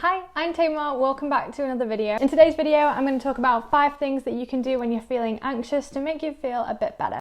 Hi, I'm Tamar, welcome back to another video. In today's video, I'm going to talk about 5 things that you can do when you're feeling anxious to make you feel a bit better.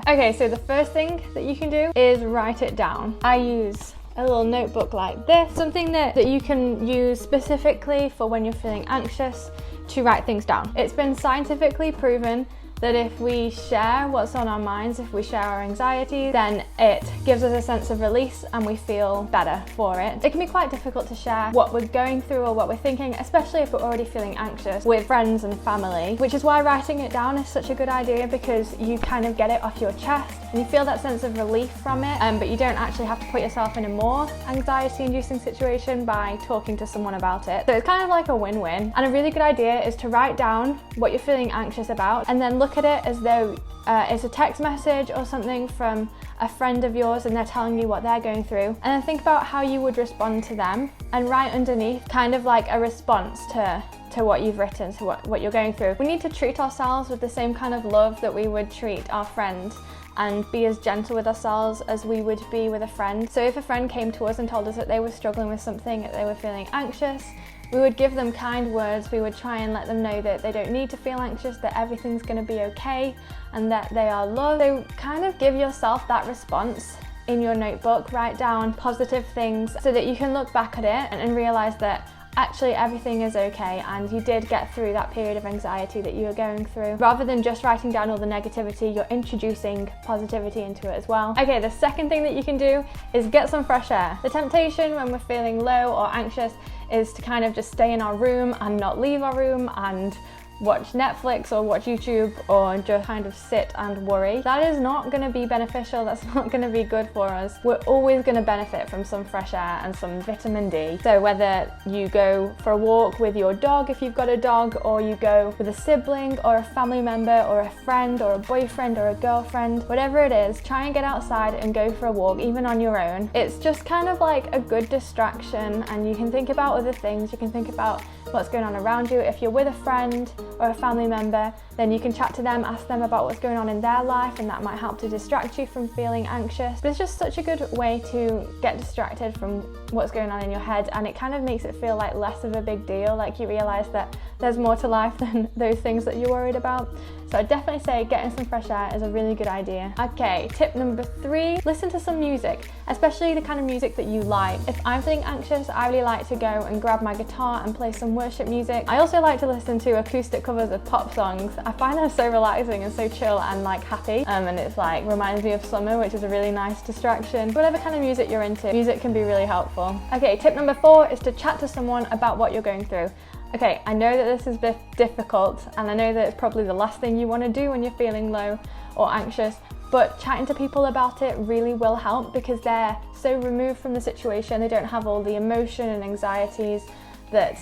Okay, so the first thing that you can do is write it down. I use a little notebook like this, something that you can use specifically for when you're feeling anxious to write things down. It's been scientifically proven that if we share what's on our minds, if we share our anxieties, then it gives us a sense of release and we feel better for it. It can be quite difficult to share what we're going through or what we're thinking, especially if we're already feeling anxious with friends and family, which is why writing it down is such a good idea, because you kind of get it off your chest and you feel that sense of relief from it, but you don't actually have to put yourself in a more anxiety-inducing situation by talking to someone about it. So it's kind of like a win-win, and a really good idea is to write down what you're feeling anxious about and then look at it as though it's a text message or something from a friend of yours and they're telling you what they're going through, and then think about how you would respond to them and write underneath kind of like a response to what you've written, to what you're going through. We need to treat ourselves with the same kind of love that we would treat our friend, and be as gentle with ourselves as we would be with a friend. So if a friend came to us and told us that they were struggling with something, that they were feeling anxious, we would give them kind words. We would try and let them know that they don't need to feel anxious, that everything's going to be okay and that they are loved. So kind of give yourself that response in your notebook. Write down positive things so that you can look back at it and realize that actually everything is okay and you did get through that period of anxiety that you were going through. Rather than just writing down all the negativity, you're introducing positivity into it as well. Okay, the second thing that you can do is get some fresh air. The temptation when we're feeling low or anxious is to kind of just stay in our room and not leave our room and watch Netflix or watch YouTube or just kind of sit and worry. That is not going to be beneficial. That's not going to be good for us. We're always going to benefit from some fresh air and some vitamin D. So whether you go for a walk with your dog, if you've got a dog, or you go with a sibling or a family member or a friend or a boyfriend or a girlfriend, whatever it is, try and get outside and go for a walk, even on your own. It's just kind of like a good distraction, and you can think about other things. You can think about what's going on around you. If you're with a friend or a family member, then you can chat to them, ask them about what's going on in their life, and that might help to distract you from feeling anxious. But it's just such a good way to get distracted from what's going on in your head, and it kind of makes it feel like less of a big deal, like you realize that there's more to life than those things that you're worried about. So I'd definitely say getting some fresh air is a really good idea. Okay, tip number 3, listen to some music, especially the kind of music that you like. If I'm feeling anxious, I really like to go and grab my guitar and play some worship music. I also like to listen to acoustic covers of pop songs. I find them so relaxing and so chill and like happy, and it's like reminds me of summer, which is a really nice distraction. Whatever kind of music you're into, music can be really helpful. Okay, tip number 4 is to chat to someone about what you're going through. Okay, I know that this is a bit difficult, and I know that it's probably the last thing you want to do when you're feeling low or anxious, but chatting to people about it really will help, because they're so removed from the situation. They don't have all the emotion and anxieties that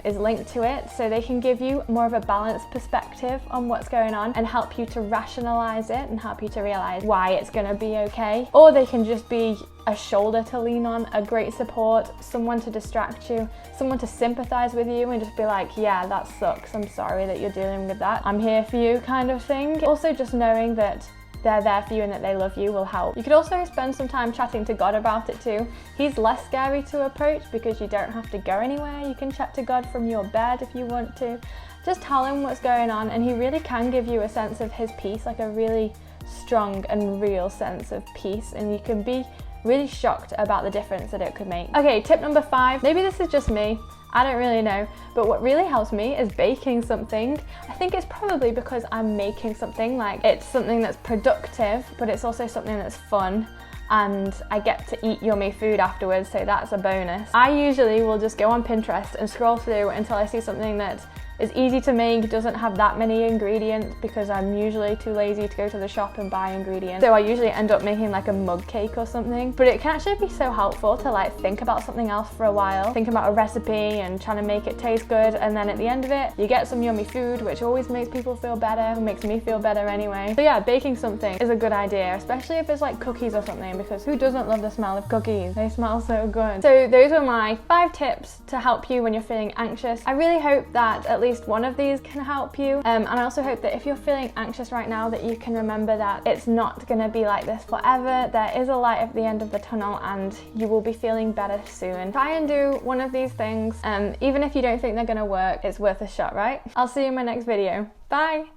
is linked to it, so they can give you more of a balanced perspective on what's going on and help you to rationalize it and help you to realize why it's going to be okay. Or they can just be a shoulder to lean on, a great support, someone to distract you, someone to sympathize with you and just be like, yeah, that sucks, I'm sorry that you're dealing with that, I'm here for you, kind of thing. Also, just knowing that they're there for you and that they love you will help. You could also spend some time chatting to God about it too. He's less scary to approach because you don't have to go anywhere. You can chat to God from your bed if you want to. Just tell him what's going on, and he really can give you a sense of his peace, like a really strong and real sense of peace, and you can be really shocked about the difference that it could make. Okay, tip number 5, maybe this is just me, I don't really know, but what really helps me is baking something. I think it's probably because I'm making something, like it's something that's productive, but it's also something that's fun, and I get to eat yummy food afterwards, so that's a bonus. I usually will just go on Pinterest and scroll through until I see something that is easy to make, doesn't have that many ingredients, because I'm usually too lazy to go to the shop and buy ingredients. So I usually end up making like a mug cake or something. But it can actually be so helpful to like think about something else for a while, think about a recipe and trying to make it taste good, and then at the end of it you get some yummy food, which always makes people feel better, makes me feel better anyway. So yeah, baking something is a good idea, especially if it's like cookies or something, because who doesn't love the smell of cookies? They smell so good. So those were my 5 tips to help you when you're feeling anxious. I really hope that at least least one of these can help you. And I also hope that if you're feeling anxious right now, that you can remember that it's not gonna be like this forever. There is a light at the end of the tunnel and you will be feeling better soon. Try and do one of these things. Even if you don't think they're gonna work, it's worth a shot, right? I'll see you in my next video. Bye.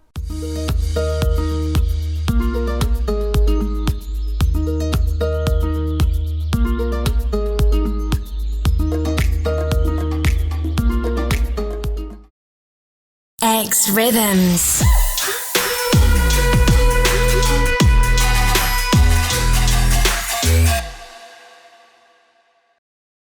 xRhythms.